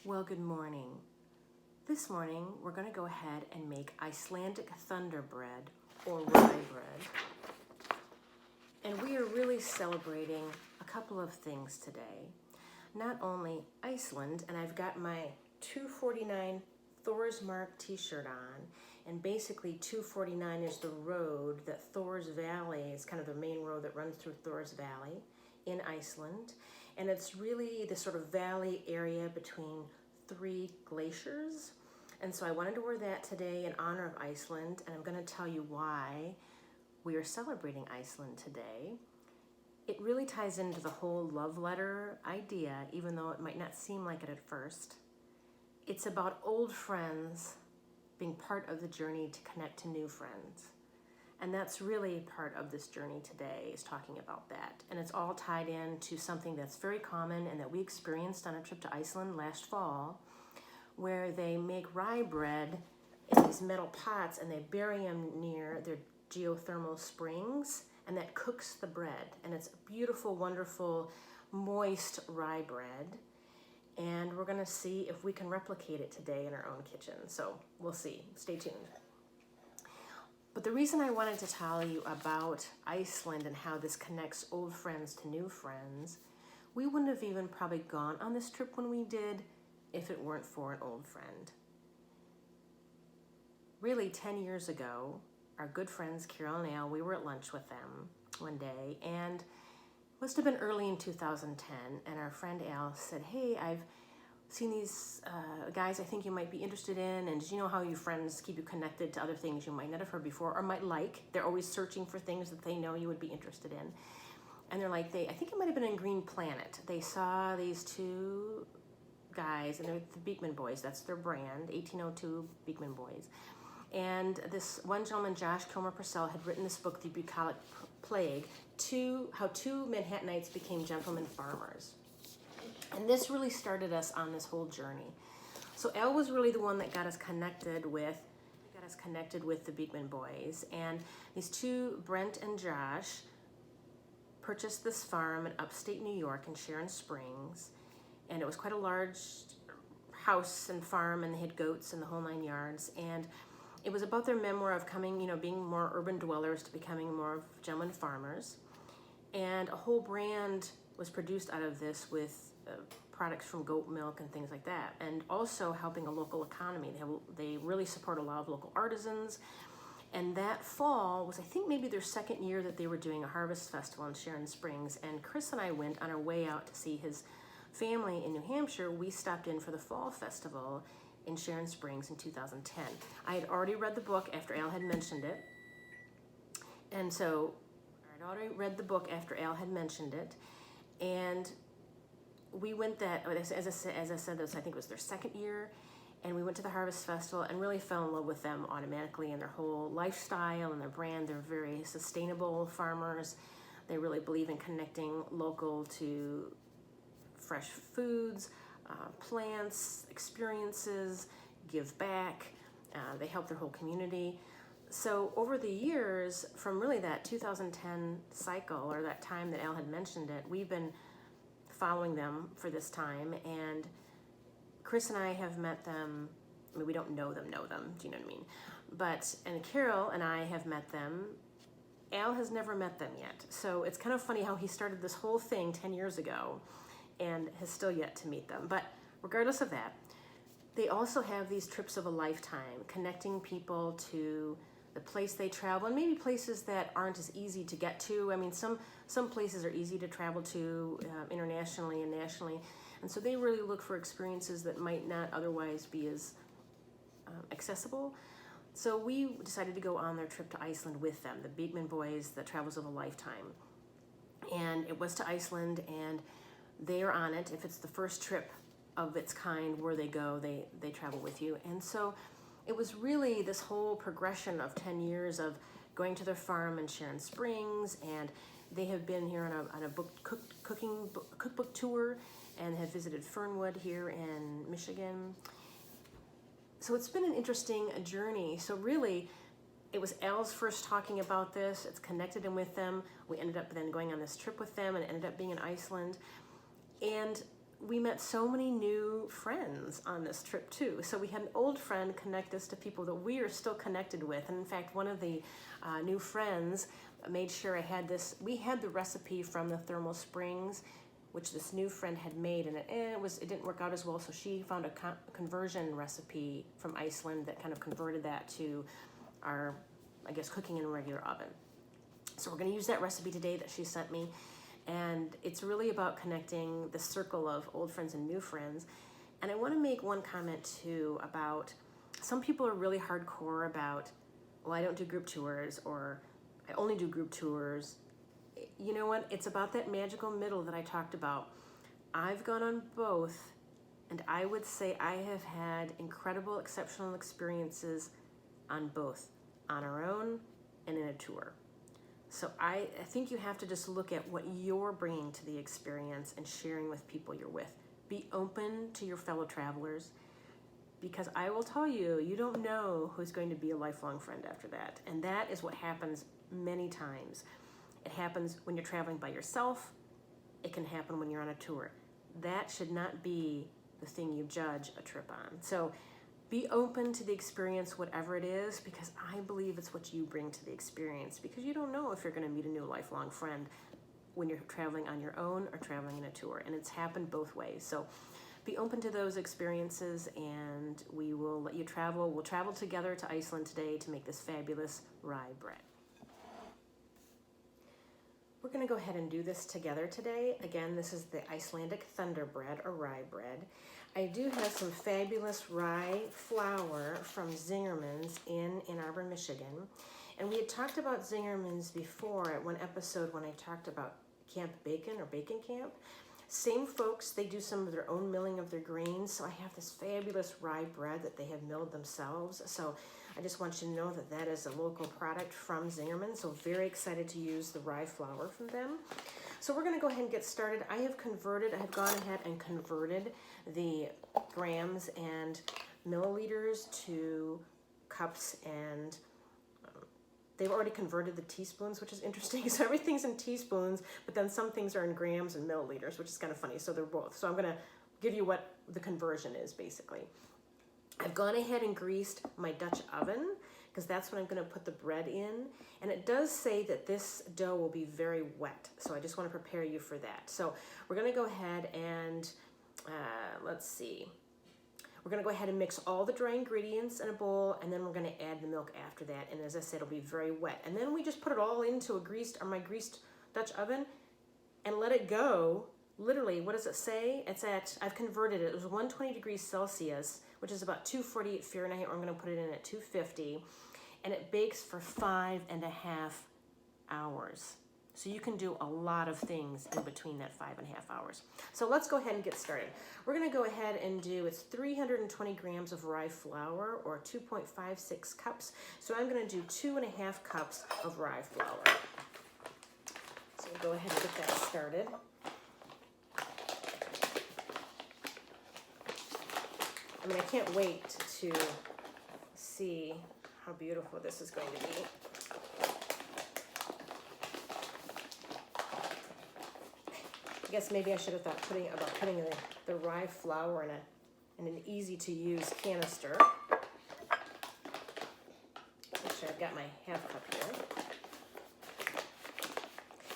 Well, good morning. This morning, we're going to go ahead and make Icelandic Thunder Bread, or Rye Bread. And we are really celebrating a couple of things today. Not only Iceland, and I've got my 249 Thor's Mark t-shirt on, and basically 249 is the road that Thor's Valley is kind of the main road that runs through Thor's Valley in Iceland. And it's really the sort of valley area between three glaciers. And so I wanted to wear that today in honor of Iceland, and I'm going to tell you why we are celebrating Iceland today. It really ties into the whole love letter idea, even though it might not seem like it at first. It's about old friends being part of the journey to connect to new friends. And that's really part of this journey today, is talking about that. And it's all tied into something that's very common and that we experienced on a trip to Iceland last fall, where they make rye bread in these metal pots and they bury them near their geothermal springs, and that cooks the bread. And it's a beautiful, wonderful, moist rye bread. And we're gonna see if we can replicate it today in our own kitchen. So we'll see, stay tuned. But the reason I wanted to tell you about Iceland and how this connects old friends to new friends, we wouldn't have even probably gone on this trip when we did if it weren't for an old friend. Really, 10 years ago, our good friends Carol and Al, we were at lunch with them one day, and it must have been early in 2010, and our friend Al said, "Hey, I've seen these guys I think you might be interested in, and did you know how your friends keep you connected to other things you might not have heard before or might like? They're always searching for things that they know you would be interested in." And they're like, I think it might have been in Green Planet. They saw these two guys, and they're the Beekman Boys, that's their brand, 1802 Beekman Boys. And this one gentleman, Josh Kilmer Purcell, had written this book, The Bucolic Plague, how two Manhattanites became gentlemen farmers. And this really started us on this whole journey. So Al was really the one that got us connected with the Beekman Boys. And these two, Brent and Josh, purchased this farm in upstate New York in Sharon Springs. And it was quite a large house and farm, and they had goats and the whole 9 yards. And it was about their memoir of being more urban dwellers to becoming more of gentlemen farmers. And a whole brand was produced out of this with products from goat milk and things like that, and also helping a local economy. They really support a lot of local artisans. And that fall was, I think, maybe their second year that they were doing a harvest festival in Sharon Springs. And Chris and I went on our way out to see his family in New Hampshire. We stopped in for the fall festival in Sharon Springs in 2010. I had already read the book after Al had mentioned it. And so I'd already read the book after Al had mentioned it. And we went as I said, I think it was their second year, and we went to the Harvest Festival and really fell in love with them automatically and their whole lifestyle and their brand. They're very sustainable farmers. They really believe in connecting local to fresh foods, plants, experiences, give back. They help their whole community. So over the years, from really that 2010 cycle, or that time that Al had mentioned it, we've been following them for this time, and Chris and I have met them. I mean, we don't know them, do you know what I mean? And Carol and I have met them. Al has never met them yet. So it's kind of funny how he started this whole thing 10 years ago and has still yet to meet them. But regardless of that, they also have these trips of a lifetime, connecting people to the place they travel, and maybe places that aren't as easy to get to. I mean, some places are easy to travel to internationally and nationally, and so they really look for experiences that might not otherwise be as accessible. So we decided to go on their trip to Iceland with them, the Beekman Boys, the Travels of a Lifetime. And it was to Iceland, and they are on it. If it's the first trip of its kind where they go, they travel with you. And so it was really this whole progression of 10 years of going to their farm in Sharon Springs, and they have been here on a cookbook tour and have visited Fernwood here in Michigan. So it's been an interesting journey. So really, it was Al's first talking about this. It's connected him with them. We ended up then going on this trip with them and ended up being in Iceland. And we met so many new friends on this trip too. So we had an old friend connect us to people that we are still connected with. And in fact, one of the new friends made sure I had this. We had the recipe from the thermal springs, which this new friend had made, and it didn't work out as well. So she found a conversion recipe from Iceland that kind of converted that to our, I guess, cooking in a regular oven. So we're going to use that recipe today that she sent me. And it's really about connecting the circle of old friends and new friends. And I want to make one comment too about some people are really hardcore about, well, I don't do group tours, or I only do group tours. You know what? It's about that magical middle that I talked about. I've gone on both, and I would say I have had incredible, exceptional experiences on both, on our own and in a tour. So I think you have to just look at what you're bringing to the experience and sharing with people you're with. Be open to your fellow travelers, because I will tell you, you don't know who's going to be a lifelong friend after that. And that is what happens many times. It happens when you're traveling by yourself. It can happen when you're on a tour. That should not be the thing you judge a trip on. So be open to the experience, whatever it is, because I believe it's what you bring to the experience, because you don't know if you're going to meet a new lifelong friend when you're traveling on your own or traveling in a tour. And it's happened both ways. So be open to those experiences, and we will let you travel. We'll travel together to Iceland today to make this fabulous rye bread. We're going to go ahead and do this together today. Again, this is the Icelandic Thunder Bread, or Rye Bread. I do have some fabulous rye flour from Zingerman's in Ann Arbor, Michigan. And we had talked about Zingerman's before at one episode when I talked about Camp Bacon, or Bacon Camp. Same folks, they do some of their own milling of their grains. So I have this fabulous rye bread that they have milled themselves. So I just want you to know that that is a local product from Zingerman. So very excited to use the rye flour from them. So we're going to go ahead and get started. I have gone ahead and converted the grams and milliliters to cups, and they've already converted the teaspoons, which is interesting. So everything's in teaspoons, but then some things are in grams and milliliters, which is kind of funny. So they're both. So I'm going to give you what the conversion is basically. I've gone ahead and greased my Dutch oven, because that's what I'm going to put the bread in. And it does say that this dough will be very wet. So I just want to prepare you for that. So we're going to go ahead and, let's see. We're going to go ahead and mix all the dry ingredients in a bowl, and then we're going to add the milk after that. And as I said, it'll be very wet. And then we just put it all into my greased Dutch oven and let it go. Literally, what does it say? I've converted it. It was 120 degrees Celsius, which is about 248 Fahrenheit, or I'm going to put it in at 250. And it bakes for 5.5 hours. So you can do a lot of things in between that 5.5 hours. So let's go ahead and get started. We're going to go ahead and it's 320 grams of rye flour, or 2.56 cups. So I'm going to do 2.5 cups of rye flour. So we'll go ahead and get that started. I mean, I can't wait to see how beautiful this is going to be. I guess maybe I should have thought about putting the rye flour in an easy-to-use canister. Actually, I've got my half cup here.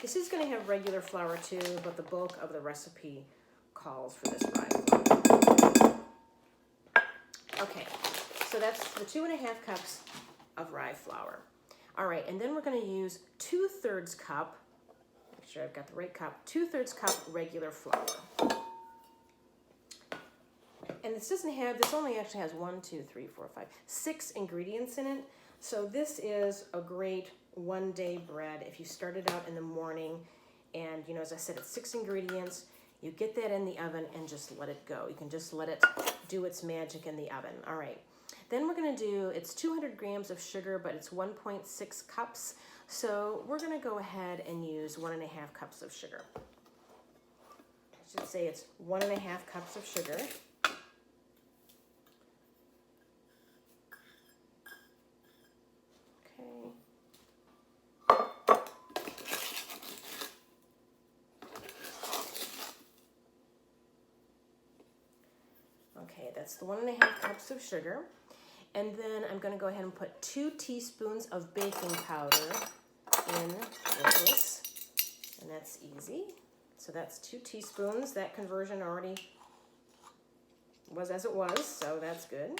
This is going to have regular flour too, but the bulk of the recipe calls for this rye flour. Okay, so that's the 2.5 cups of rye flour. All right, and then we're going to use 2/3 cup. Make sure I've got the right cup. 2/3 cup regular flour. And this only actually has 6 ingredients in it. So this is a great one-day bread. If you start it out in the morning, and as I said, it's 6 ingredients. You get that in the oven and just let it go. You can just let it do its magic in the oven. All right. Then we're going to do, it's 200 grams of sugar, but it's 1.6 cups. So we're going to go ahead and use 1.5 cups of sugar. I should say it's 1.5 cups of sugar. Okay, that's the 1.5 cups of sugar. And then I'm going to go ahead and put 2 teaspoons of baking powder in with this. And that's easy. So that's 2 teaspoons. That conversion already was as it was, so that's good.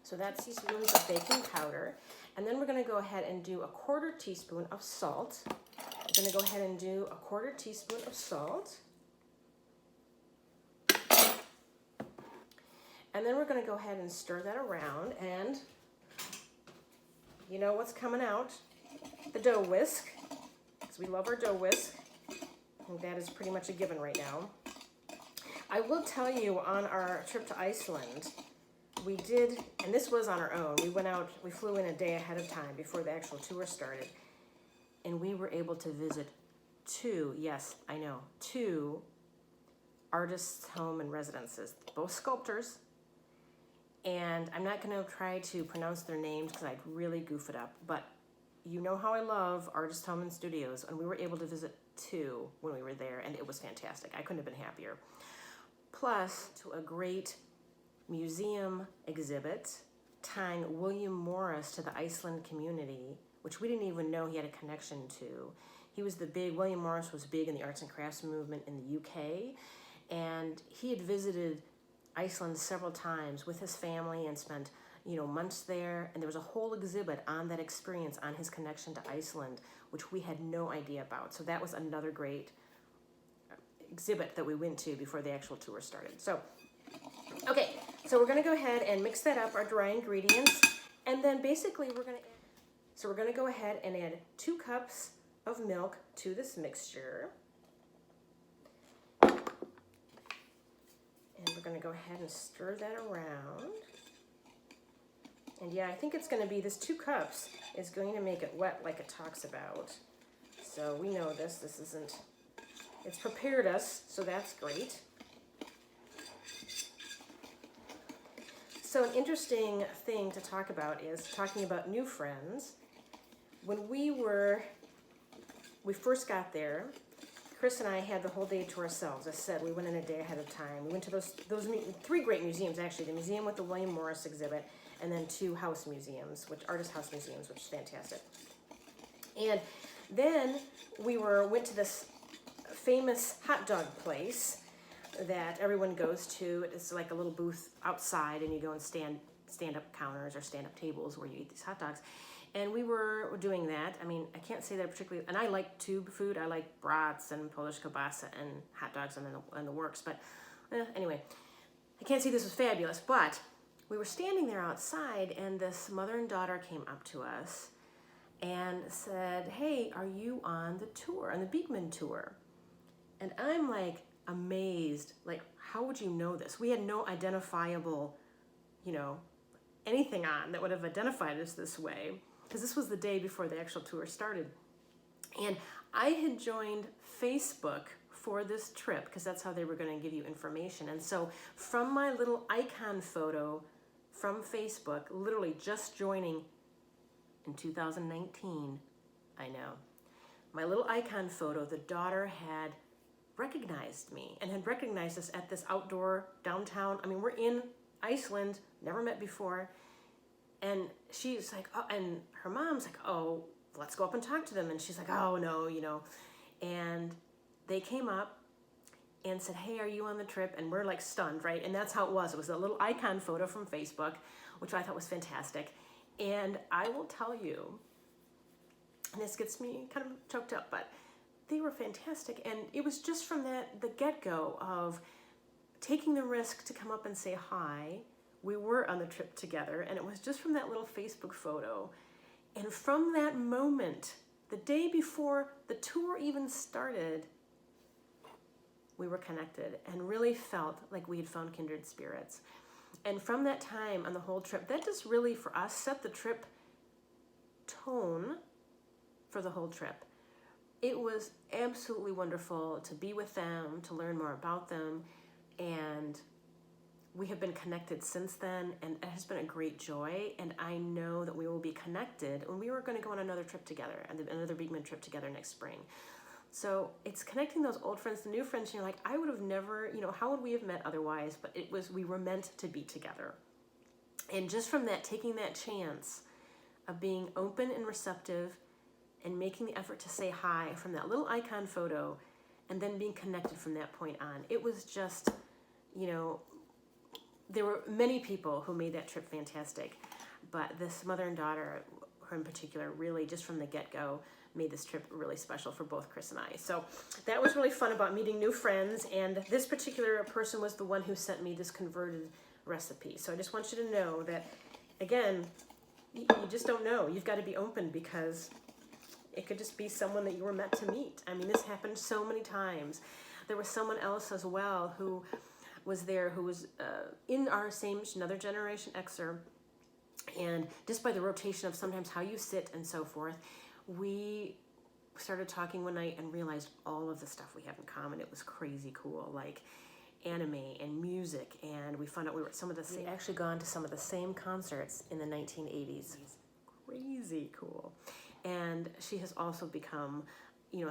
So that's teaspoons of baking powder. And then we're going to go ahead and do a 1/4 teaspoon of salt. We're going to go ahead and do a 1/4 teaspoon of salt. And then we're going to go ahead and stir that around, and you know what's coming out? The dough whisk, because we love our dough whisk. And that is pretty much a given right now. I will tell you, on our trip to Iceland, we did, and this was on our own, we flew in a day ahead of time before the actual tour started, and we were able to visit 2, yes, I know, 2 artists' home and residences, both sculptors. And I'm not going to try to pronounce their names because I'd really goof it up. But you know how I love artist home and studios. And we were able to visit 2 when we were there. And it was fantastic. I couldn't have been happier. Plus, to a great museum exhibit tying William Morris to the Iceland community, which we didn't even know he had a connection to. William Morris was big in the arts and crafts movement in the UK. And he had visited Iceland several times with his family and spent, months there. And there was a whole exhibit on that experience, on his connection to Iceland, which we had no idea about. So that was another great exhibit that we went to before the actual tour started. So, okay, so we're going to go ahead and mix that up, our dry ingredients. And then basically we're going to go ahead and add 2 cups of milk to this mixture. And we're going to go ahead and stir that around. And yeah, I think it's going to be, this 2 cups is going to make it wet like it talks about. So we know this isn't, it's prepared us, so that's great. So an interesting thing to talk about is talking about new friends. When we first got there, Chris and I had the whole day to ourselves. As I said, we went in a day ahead of time. We went to those 3 great museums, actually. The museum with the William Morris exhibit, and then 2 house museums, artist house museums, which is fantastic. And then we went to this famous hot dog place that everyone goes to. It's like a little booth outside, and you go and stand-up counters or stand-up tables where you eat these hot dogs. And we were doing that. I mean, I can't say that particularly, and I like tube food. I like brats and Polish kielbasa and hot dogs and the works. But anyway, I can't say this was fabulous. But we were standing there outside, and this mother and daughter came up to us and said, "Hey, are you on the tour, on the Beekman tour?" And I'm like amazed. Like, how would you know this? We had no identifiable, anything on that would have identified us this way, because this was the day before the actual tour started. And I had joined Facebook for this trip because that's how they were going to give you information. And so from my little icon photo from Facebook, literally just joining in 2019, I know, my little icon photo, the daughter had recognized me and had recognized us at this outdoor downtown. I mean, we're in Iceland, never met before. And she's like, oh, and her mom's like, "Oh, let's go up and talk to them." And she's like, "Oh, no, And they came up and said, "Hey, are you on the trip?" And we're like stunned, right? And that's how it was. It was a little icon photo from Facebook, which I thought was fantastic. And I will tell you, and this gets me kind of choked up, but they were fantastic. And it was just from the get-go of taking the risk to come up and say hi. We were on the trip together, and it was just from that little Facebook photo. And from that moment, the day before the tour even started, we were connected and really felt like we had found kindred spirits. And from that time on the whole trip, that just really, for us, set the trip tone for the whole trip. It was absolutely wonderful to be with them, to learn more about them, and we have been connected since then, and it has been a great joy, and I know that we will be connected when we were going to go on another trip together, another Beekman trip together next spring. So it's connecting those old friends to new friends. And you're like, I would have never, how would we have met otherwise? But we were meant to be together. And just from that, taking that chance of being open and receptive and making the effort to say hi from that little icon photo and then being connected from that point on. It was just, there were many people who made that trip fantastic. But this mother and daughter, her in particular, really just from the get-go made this trip really special for both Chris and I. So that was really fun about meeting new friends. And this particular person was the one who sent me this converted recipe. So I just want you to know that, again, you just don't know. You've got to be open because it could just be someone that you were meant to meet. I mean, this happened so many times. There was someone else as well who was there who was in our same, another Generation Xer. And just by the rotation of sometimes how you sit and so forth, we started talking one night and realized all of the stuff we have in common. It was crazy cool, like anime and music, and we found out we were at some of the same, actually gone to some of the same concerts in the 1980s. Crazy cool. And she has also become,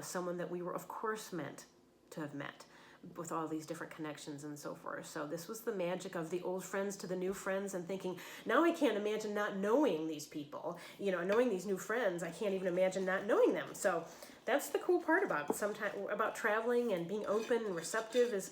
someone that we were of course meant to have met with all these different connections and so forth. So this was the magic of the old friends to the new friends, and thinking, now I can't imagine not knowing these people, knowing these new friends. I can't even imagine not knowing them. So that's the cool part about traveling and being open and receptive is,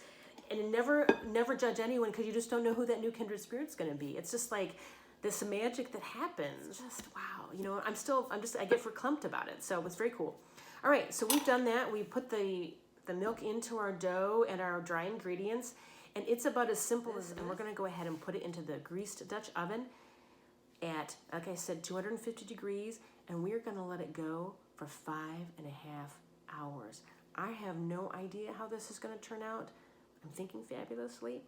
and never judge anyone, because you just don't know who that new kindred spirit's going to be. It's just like this magic that happens. Just wow. I get verklempt about it. So it's very cool. All right, so we've done that. We put the milk into our dough and our dry ingredients, and it's about as simple as, and we're going to go ahead and put it into the greased Dutch oven at, like I said, 250 degrees, and we're going to let it go for 5.5 hours. I have no idea how this is going to turn out. I'm thinking fabulously,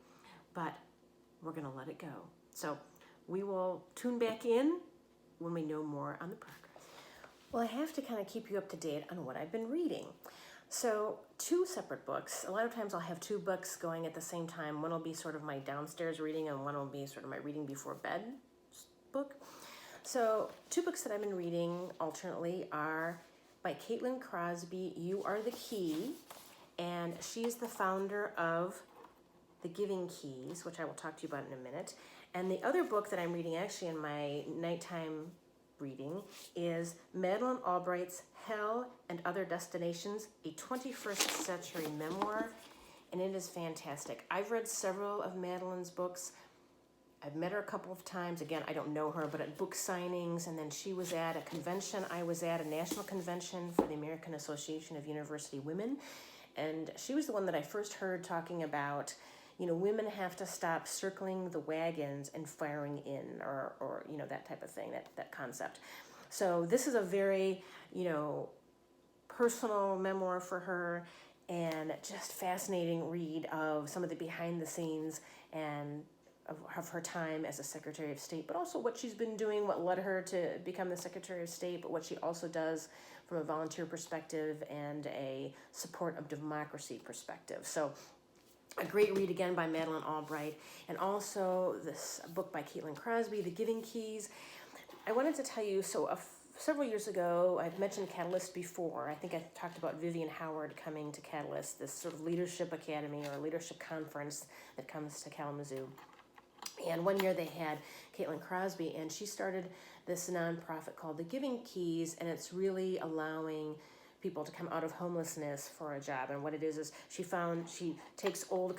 but we're going to let it go. So we will tune back in when we know more on the progress. Well, I have to kind of keep you up to date on what I've been reading. So 2 separate books. A lot of times I'll have 2 books going at the same time. One will be sort of my downstairs reading, and one will be sort of my reading before bed book. So 2 books that I've been reading alternately are by Caitlin Crosby, You Are the Key, and she's the founder of The Giving Keys, which I will talk to you about in a minute. And the other book that I'm reading actually in my nighttime reading is Madeleine Albright's Hell and Other Destinations, a 21st Century Memoir, and it is fantastic. I've read several of Madeleine's books. I've met her a couple of times. Again, I don't know her, but at book signings, and then she was at a convention. I was at a national convention for the American Association of University Women, and she was the one that I first heard talking about, women have to stop circling the wagons and firing in, or that type of thing, that concept. So this is a very, personal memoir for her, and just fascinating read of some of the behind the scenes and of her time as a Secretary of State, but also what she's been doing, what led her to become the Secretary of State, but what she also does from a volunteer perspective and a support of democracy perspective. So a great read again by Madeleine Albright, and also this book by Caitlin Crosby, The Giving Keys. I wanted to tell you, several years ago, I've mentioned Catalyst before. I think I talked about Vivian Howard coming to Catalyst, this sort of leadership academy or leadership conference that comes to Kalamazoo. And one year they had Caitlin Crosby, and she started this nonprofit called The Giving Keys, and it's really allowing people to come out of homelessness for a job. And what it is she takes old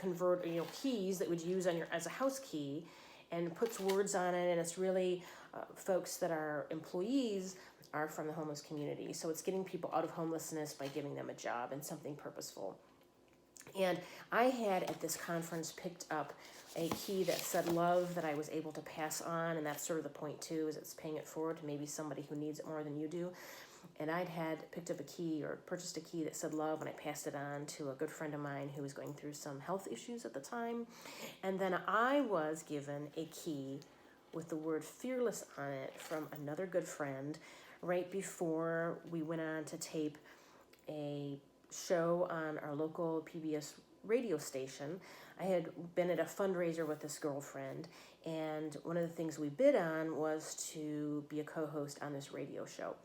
keys that would use as a house key, and puts words on it, and it's really folks that are employees are from the homeless community. So it's getting people out of homelessness by giving them a job and something purposeful. And I had at this conference picked up a key that said love that I was able to pass on, and that's sort of the point too, is it's paying it forward to maybe somebody who needs it more than you do. And I'd had picked up a key or purchased a key that said love, and I passed it on to a good friend of mine who was going through some health issues at the time. And then I was given a key with the word fearless on it from another good friend right before we went on to tape a show on our local PBS radio station. I had been at a fundraiser with this girlfriend, and one of the things we bid on was to be a co-host on this radio show.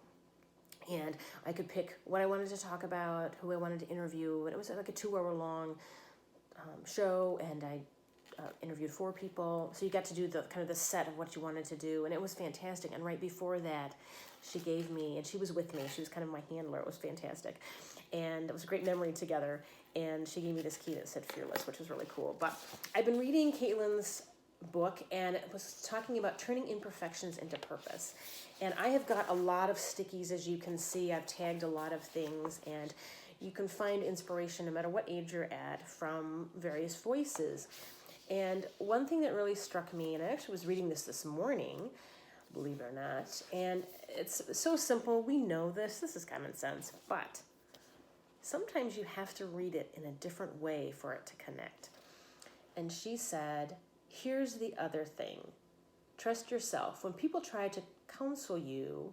And I could pick what I wanted to talk about, who I wanted to interview, and it was like a 2 hour long show, and I interviewed 4 people. So you got to do the kind of the set of what you wanted to do, and it was fantastic. And right before that, she gave me, and she was with me. She was kind of my handler. It was fantastic, and it was a great memory together. And she gave me this key that said "Fearless," which was really cool. But I've been reading Caitlin's book, and it was talking about turning imperfections into purpose. And I have got a lot of stickies, as you can see. I've tagged a lot of things, and you can find inspiration no matter what age you're at from various voices. And one thing that really struck me, and I actually was reading this morning, believe it or not, and it's so simple. We know this is common sense, but sometimes you have to read it in a different way for it to connect. And she said, here's the other thing. Trust yourself. When people try to counsel you,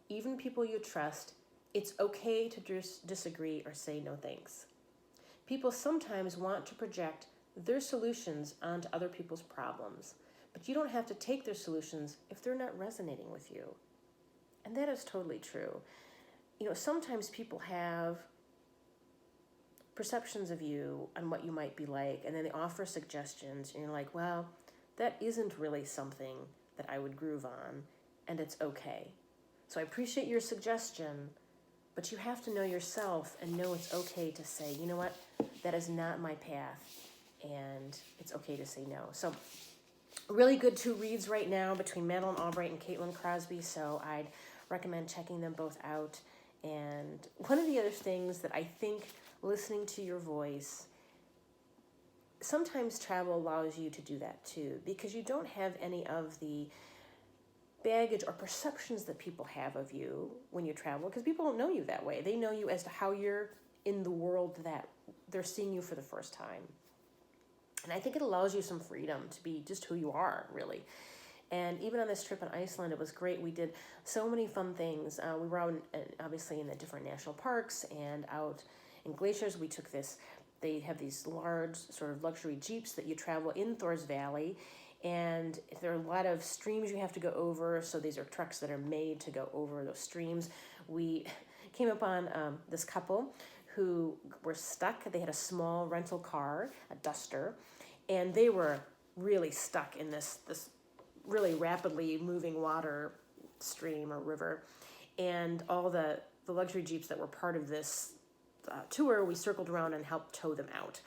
even people you trust, it's okay to disagree or say no thanks. People sometimes want to project their solutions onto other people's problems, but you don't have to take their solutions if they're not resonating with you. And that is totally true. Sometimes people have perceptions of you on what you might be like, and then they offer suggestions, and you're like, well, that isn't really something that I would groove on, and it's okay. So I appreciate your suggestion, but you have to know yourself and know it's okay to say, you know what, that is not my path, and it's okay to say no. So really good 2 reads right now between Madeline Albright and Caitlin Crosby, so I'd recommend checking them both out. And one of the other things that I think listening to your voice, sometimes travel allows you to do that too, because you don't have any of the baggage or perceptions that people have of you when you travel, because people don't know you that way. They know you as to how you're in the world that they're seeing you for the first time. And I think it allows you some freedom to be just who you are, really. And even on this trip in Iceland, it was great. We did so many fun things. We were out, obviously, in the different national parks and out in glaciers. We took they have these large sort of luxury Jeeps that you travel in Thor's Valley. And there are a lot of streams you have to go over. So these are trucks that are made to go over those streams. We came upon this couple who were stuck. They had a small rental car, a Duster, and they were really stuck in this really rapidly moving water stream or river. And all the luxury Jeeps that were part of this tour, we circled around and helped tow them out.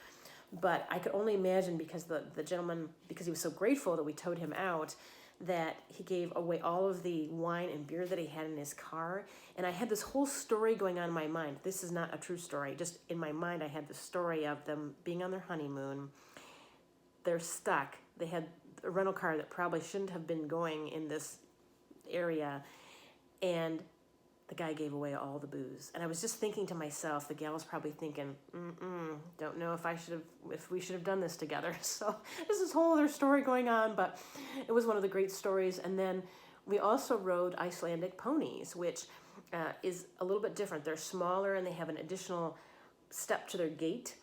But I could only imagine, because the gentleman, because he was so grateful that we towed him out, that he gave away all of the wine and beer that he had in his car. And I had this whole story going on in my mind. This is not a true story. Just in my mind, I had the story of them being on their honeymoon. They're stuck. They had a rental car that probably shouldn't have been going in this area. And the guy gave away all the booze. And I was just thinking to myself, the gal was probably thinking, don't know if we should have done this together. So there's this whole other story going on, but it was one of the great stories. And then we also rode Icelandic ponies, which is a little bit different. They're smaller and they have an additional step to their gait.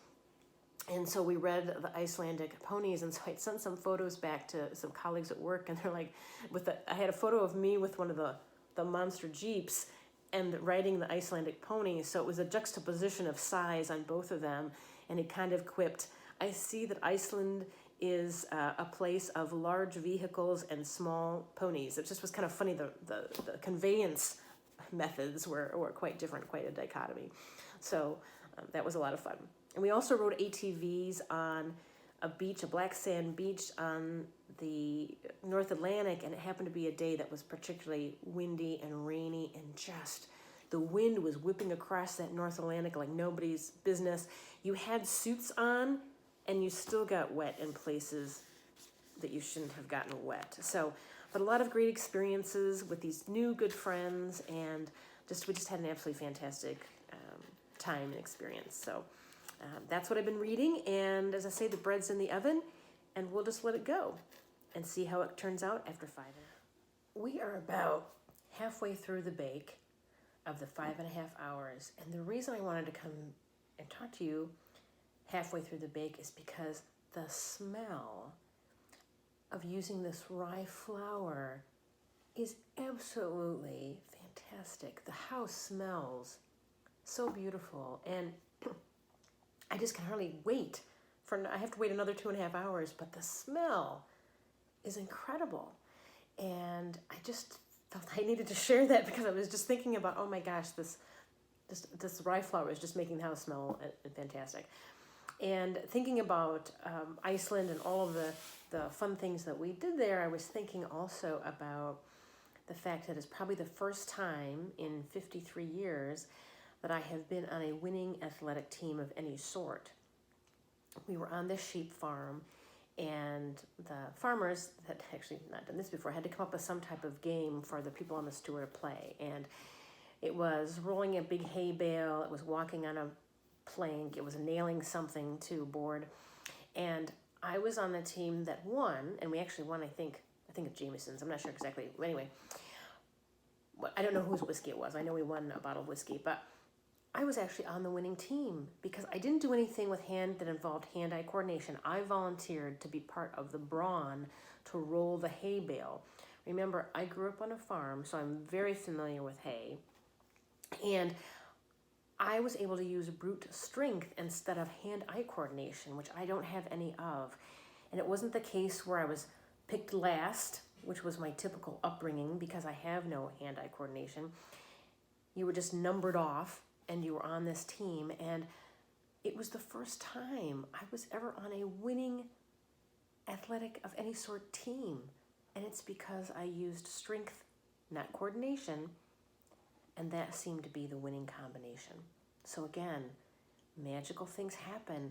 And so we read the Icelandic ponies, and so I sent some photos back to some colleagues at work, and they're like, I had a photo of me with one of the monster Jeeps and riding the Icelandic ponies, so it was a juxtaposition of size on both of them, and it kind of quipped, I see that Iceland is a place of large vehicles and small ponies. It just was kind of funny, the conveyance methods were quite different, quite a dichotomy. So that was a lot of fun. And we also rode ATVs on a beach, a black sand beach on the North Atlantic, and it happened to be a day that was particularly windy and rainy, and just the wind was whipping across that North Atlantic like nobody's business. You had suits on, and you still got wet in places that you shouldn't have gotten wet. So, but a lot of great experiences with these new good friends, and we just had an absolutely fantastic time and experience. So that's what I've been reading, and as I say, the bread's in the oven, and we'll just let it go and see how it turns out after 5 minutes. We are about halfway through the bake of the 5.5 hours, and the reason I wanted to come and talk to you halfway through the bake is because the smell of using this rye flour is absolutely fantastic. The house smells so beautiful, and I just can hardly wait I have to wait another 2.5 hours, but the smell is incredible. And I just felt I needed to share that because I was just thinking about, oh my gosh, this rye flour is just making the house smell fantastic. And thinking about Iceland and all of the fun things that we did there, I was thinking also about the fact that it's probably the first time in 53 years that I have been on a winning athletic team of any sort. We were on this sheep farm, and the farmers that actually not done this before had to come up with some type of game for the people on the tour to play. And it was rolling a big hay bale, it was walking on a plank, it was nailing something to a board. And I was on the team that won, and we actually won, I think of Jameson's, I'm not sure exactly. Anyway, I don't know whose whiskey it was. I know we won a bottle of whiskey, but I was actually on the winning team because I didn't do anything with that involved hand-eye coordination. I volunteered to be part of the brawn to roll the hay bale. Remember, I grew up on a farm, so I'm very familiar with hay. And I was able to use brute strength instead of hand-eye coordination, which I don't have any of. And it wasn't the case where I was picked last, which was my typical upbringing because I have no hand-eye coordination. You were just numbered off and you were on this team, and it was the first time I was ever on a winning athletic of any sort team. And it's because I used strength, not coordination, and that seemed to be the winning combination. So again, magical things happen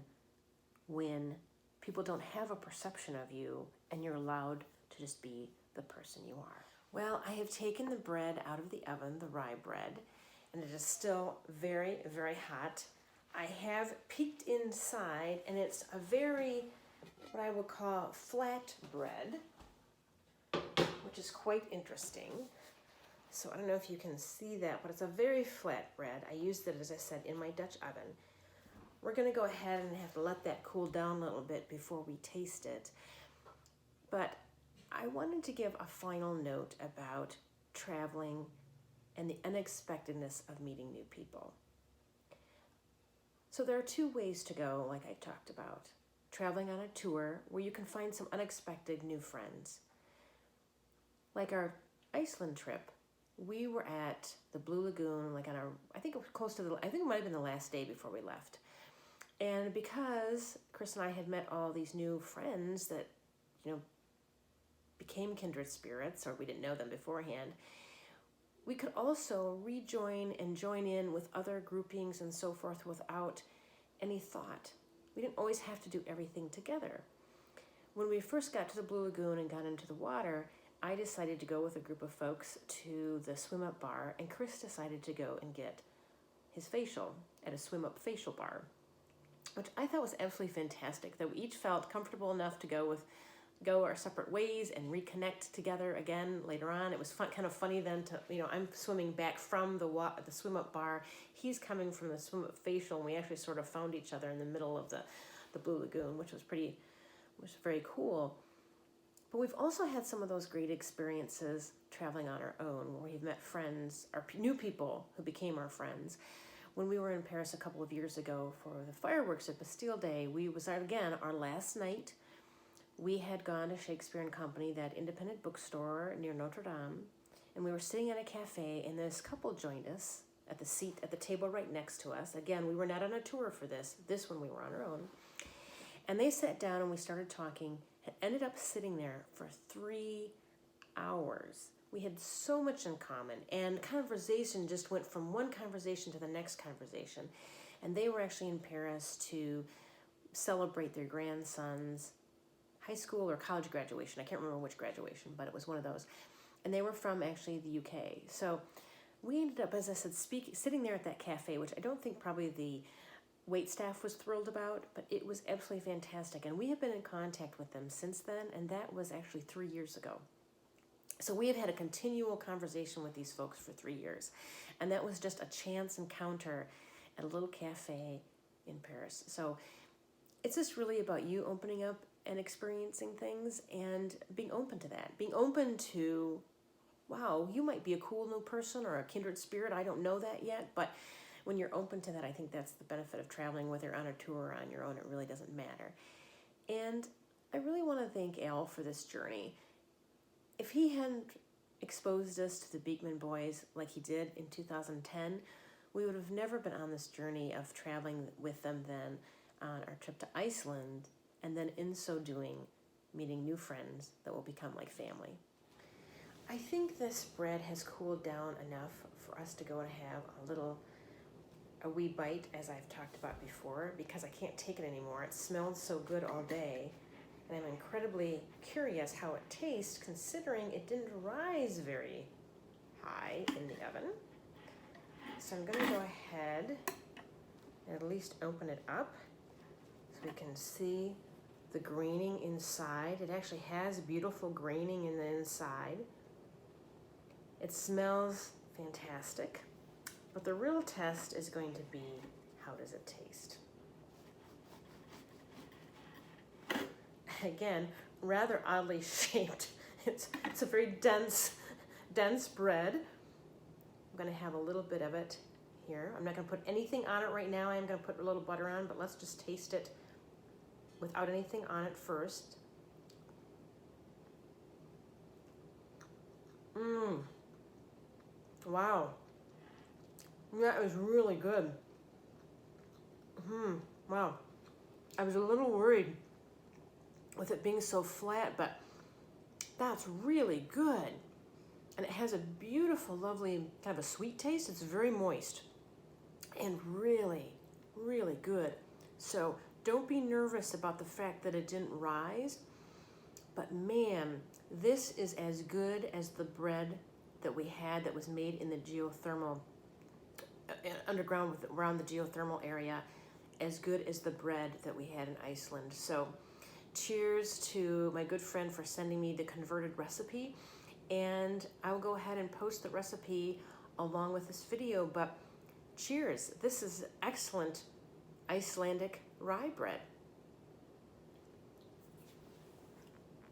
when people don't have a perception of you and you're allowed to just be the person you are. Well, I have taken the bread out of the oven, the rye bread, and it is still very, very hot. I have peeked inside, and it's a very, what I would call flat bread, which is quite interesting. So I don't know if you can see that, but it's a very flat bread. I used it, as I said, in my Dutch oven. We're going to go ahead and have to let that cool down a little bit before we taste it. But I wanted to give a final note about traveling and the unexpectedness of meeting new people. So there are two ways to go, like I talked about. Traveling on a tour where you can find some unexpected new friends. Like our Iceland trip, we were at the Blue Lagoon, like on I think it was close to I think it might have been the last day before we left. And because Chris and I had met all these new friends that, became kindred spirits, or we didn't know them beforehand, we could also rejoin and join in with other groupings and so forth without any thought. We didn't always have to do everything together. When we first got to the Blue Lagoon and got into the water, I decided to go with a group of folks to the swim-up bar, and Chris decided to go and get his facial at a swim-up facial bar, which I thought was absolutely fantastic, that we each felt comfortable enough to go our separate ways and reconnect together again later on. It was kind of funny then I'm swimming back from the swim-up bar. He's coming from the swim-up facial, and we actually sort of found each other in the middle of the Blue Lagoon, which was very cool. But we've also had some of those great experiences traveling on our own, where we've met friends, or new people who became our friends. When we were in Paris a couple of years ago for the fireworks at Bastille Day, was again our last night. We had gone to Shakespeare and Company, that independent bookstore near Notre Dame, and we were sitting at a cafe, and this couple joined us at the table right next to us. Again, we were not on a tour for this one we were on our own. And they sat down and we started talking, and ended up sitting there for 3 hours. We had so much in common, and conversation just went from one conversation to the next conversation. And they were actually in Paris to celebrate their grandson's high school or college graduation. I can't remember which graduation, but it was one of those. And they were from actually the UK. So we ended up, as I said, sitting there at that cafe, which I don't think probably the wait staff was thrilled about, but it was absolutely fantastic. And we have been in contact with them since then, and that was actually 3 years ago. So we have had a continual conversation with these folks for 3 years. And that was just a chance encounter at a little cafe in Paris. So it's just really about you opening up and experiencing things and being open to that, being open to wow, you might be a cool new person or a kindred spirit. I don't know that yet, but when you're open to that, I think that's the benefit of traveling, whether on a tour or on your own. It really doesn't matter. And I really want to thank Al for this journey. If he hadn't exposed us to the Beekman boys like he did in 2010, we would have never been on this journey of traveling with them then on our trip to Iceland, and then in so doing, meeting new friends that will become like family. I think this bread has cooled down enough for us to go and have a wee bite, as I've talked about before, because I can't take it anymore. It smelled so good all day, and I'm incredibly curious how it tastes, considering it didn't rise very high in the oven. So I'm going to go ahead and at least open it up so we can see the graining inside. It actually has beautiful graining in the inside. It smells fantastic, but the real test is going to be, how does it taste? Again, rather oddly shaped. It's a very dense bread. I'm going to have a little bit of it here. I'm not going to put anything on it right now. I am going to put a little butter on, but let's just taste it without anything on it first. Wow. That was really good. Wow. I was a little worried with it being so flat, but that's really good. And it has a beautiful, lovely, kind of a sweet taste. It's very moist and really, really good. So don't be nervous about the fact that it didn't rise, but man, this is as good as the bread that we had that was made in the geothermal, underground around the geothermal area, as good as the bread that we had in Iceland. So cheers to my good friend for sending me the converted recipe, and I'll go ahead and post the recipe along with this video, but cheers. This is excellent Icelandic rye bread.